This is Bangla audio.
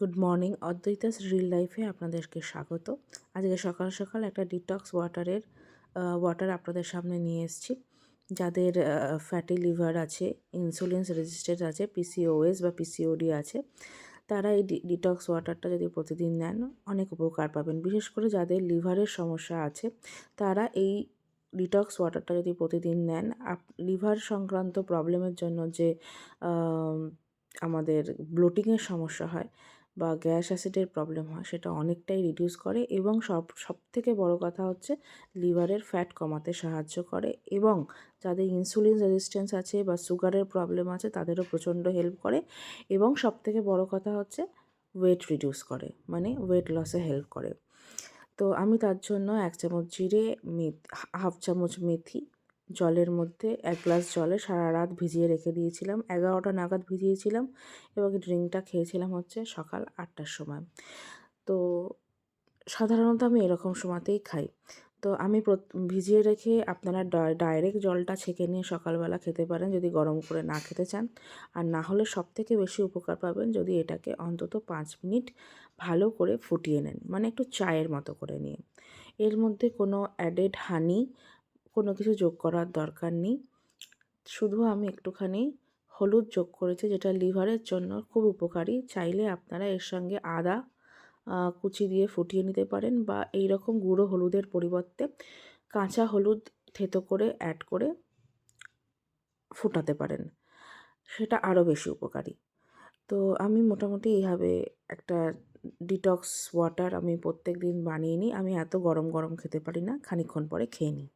গুড মর্নিং, অদ্বৈতাস রিল লাইফে আপনাদেরকে স্বাগত। আজকে সকাল সকাল একটা ডিটক্স ওয়াটার আপনাদের সামনে নিয়ে এসেছি। যাদের ফ্যাটি লিভার আছে, ইনসুলিন রেজিস্ট্যান্স আছে, পিসিওএস বা পিসিওডি আছে, তারা এই ডিটক্স ওয়াটারটা যদি প্রতিদিন নেন অনেক উপকার পাবেন। বিশেষ করে যাদের লিভারের সমস্যা আছে তারা এই ডিটক্স ওয়াটারটা যদি প্রতিদিন নেন, লিভার সংক্রান্ত প্রবলেমের জন্য যে আমাদের ব্লোটিংয়ের সমস্যা হয় বা গ্যাস অ্যাসিডের প্রবলেম হয় সেটা অনেকটাই রিডিউস করে এবং সবথেকে বড় কথা হচ্ছে লিভারের ফ্যাট কমাতে সাহায্য করে এবং যাদের ইনসুলিন রেজিস্ট্যান্স আছে বা সুগারের প্রবলেম আছে তাদেরও প্রচণ্ড হেল্প করে এবং সবথেকে বড় কথা হচ্ছে ওয়েট রিডিউস করে, মানে ওয়েট লসে হেল্প করে। তো আমি তার জন্য 1 চামচ জিরে, হাফ চামচ মেথি জলের মধ্যে 1 গ্লাস জলে সারা রাত ভিজিয়ে রেখে দিয়েছিলাম। 11টা নাগাদ ভিজিয়েছিলাম এবং এই ড্রিঙ্কটা খেয়েছিলাম হচ্ছে সকাল 8টার সময়। তো সাধারণত আমি এরকম সময়তেই খাই। তো আমি ভিজিয়ে রেখে আপনারা ডাইরেক্ট জলটা ছেঁকে নিয়ে সকালবেলা খেতে পারেন যদি গরম করে না খেতে চান। আর না হলে সবথেকে বেশি উপকার পাবেন যদি এটাকে অন্তত 5 মিনিট ভালো করে ফুটিয়ে নেন, মানে একটু চায়ের মতো করে নিয়ে। এর মধ্যে কোনো অ্যাডেড হানি, কোনো কিছু যোগ করার দরকার নেই। শুধু আমি একটুখানি হলুদ যোগ করেছি, যেটা লিভারের জন্য খুব উপকারী। চাইলে আপনারা এর সঙ্গে আদা কুচি দিয়ে ফুটিয়ে নিতে পারেন বা এই রকম গুঁড়ো হলুদের পরিবর্তে কাঁচা হলুদ থেতো করে অ্যাড করে ফোটাতে পারেন, সেটা আরও বেশি উপকারী। তো আমি মোটামুটি এইভাবে একটা ডিটক্স ওয়াটার আমি প্রত্যেক দিন বানিয়ে নিই। আমি এত গরম গরম খেতে পারি না, খানিকক্ষণ পরে খেয়ে নিই।